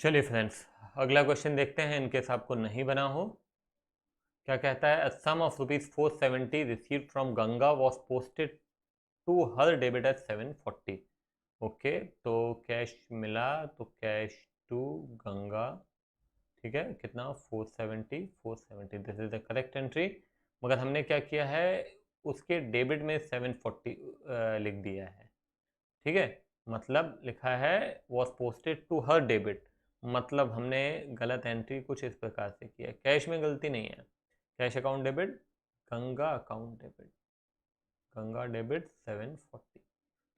चलिए फ्रेंड्स, अगला क्वेश्चन देखते हैं, इनकेस आपको नहीं बना हो। क्या कहता है? A sum of ₹470 received from Ganga was posted to her debit at 740। Okay, तो कैश मिला, तो कैश टू गंगा, ठीक है, कितना? 470 this is the correct entry. मगर हमने क्या किया है, उसके डेबिट में 740 लिख दिया है, ठीक है। मतलब लिखा है was posted to her debit, मतलब हमने गलत एंट्री कुछ इस प्रकार से किया। कैश में गलती नहीं है, cash account debit, Ganga account debit, Ganga debit 740।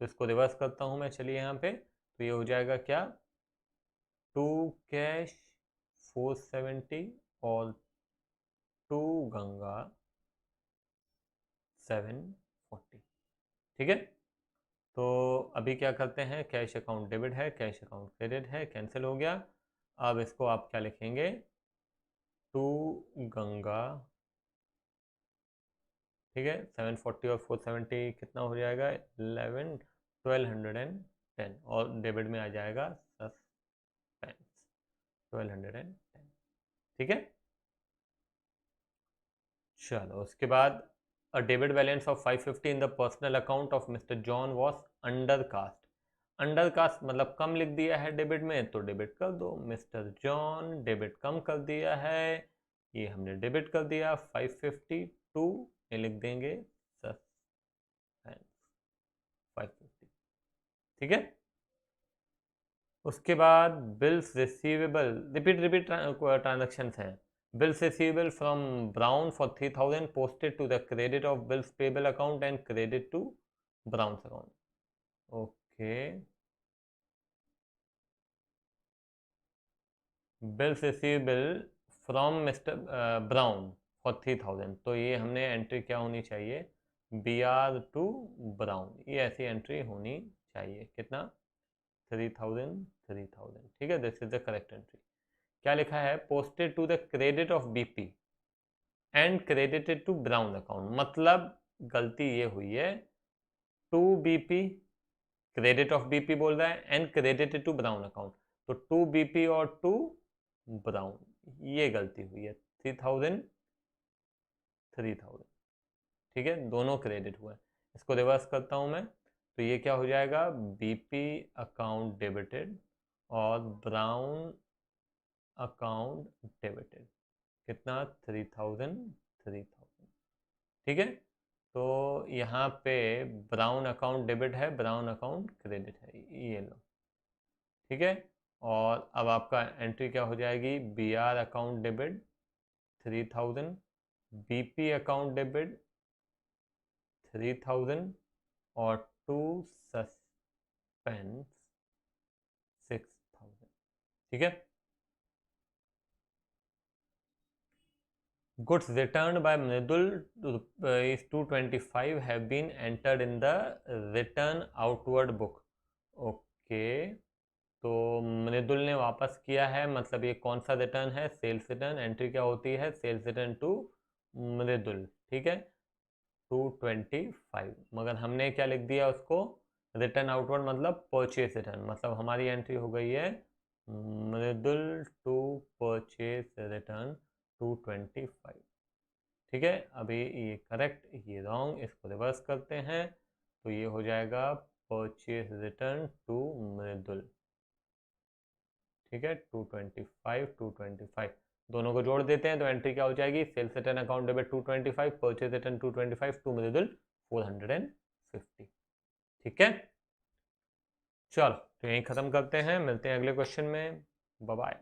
तो इसको रिवर्स करता हूँ मैं, चलिए यहाँ पे, तो ये हो जाएगा क्या? टू कैश 470 और टू गंगा 740, ठीक है। तो अभी क्या करते हैं, कैश अकाउंट डेबिट है, कैश अकाउंट क्रेडिट है, कैंसिल हो गया। अब इसको आप क्या लिखेंगे? टू गंगा, ठीक है, 740 और 470 कितना हो जाएगा? 1210, और डेबिट में आ जाएगा सस्पेंस 1210, ठीक है। चलो उसके बाद, a debit balance of 550 in the personal account of mister John was undercast. Undercast मतलब कम लिख दिया है डेबिट में, तो डेबिट कर दो। मिस्टर जॉन डेबिट कम कर दिया है, ये हमने डेबिट कर दिया। 552 में लिख देंगे सस्पेंस 550, ठीक है। उसके बाद bills receivable, repeat repeat transaction हैं। Bills receivable from Brown for 3000 posted to the credit of bills payable account and credit to Brown account. Okay, bills receivable from mister Brown for 3000, तो ये हमने entry क्या होनी चाहिए? B are to Brown, ये ऐसी entry होनी चाहिए। कितना? 3000, ठीक है, this is the correct entry. क्या लिखा है? Posted to the credit of BP and credited to Brown account, मतलब गलती ये हुई है, to BP, credit of BP बोल रहा है, and credited to Brown account, तो टू बीपी और टू ब्राउन, ये गलती हुई है। 3000 3000, ठीक है, दोनों क्रेडिट हुए। इसको रिवर्स करता हूं मैं, तो ये क्या हो जाएगा? बीपी अकाउंट डेबिटेड और ब्राउन अकाउंट डेबिटेड, कितना? 3000, ठीक है। तो यहाँ पे ब्राउन अकाउंट डेबिट है, ब्राउन अकाउंट क्रेडिट है, ये लो, ठीक है। और अब आपका एंट्री क्या हो जाएगी? B R account debit 3000, BP account debit 3000 और टू सस्पेंस 6000, ठीक है। Goods returned by Mridul is 225 have been entered in the return outward book. Okay, तो मृदुल ने वापस किया है, मतलब ये कौन सा रिटर्न है? Sales return. एंट्री क्या होती है? सेल्स रिटर्न टू मृदुल, ठीक है, 225। मगर हमने क्या लिख दिया उसको? रिटर्न आउटवर्ड, मतलब परचेस रिटर्न, मतलब हमारी एंट्री हो गई है मृदुल टू परचेस रिटर्न 225, ठीक है। अभी ये करेक्ट, ये रॉन्ग, इसको रिवर्स करते हैं, तो ये हो जाएगा परचेस रिटर्न टू मृदुल, ठीक है, 225 दोनों को जोड़ देते हैं, तो एंट्री क्या हो जाएगी? Sales return account debit 225, purchase return 225, to Mridul 450, ठीक है। चलो, तो यहीं खत्म करते हैं, मिलते हैं अगले क्वेश्चन में, बाय बाय।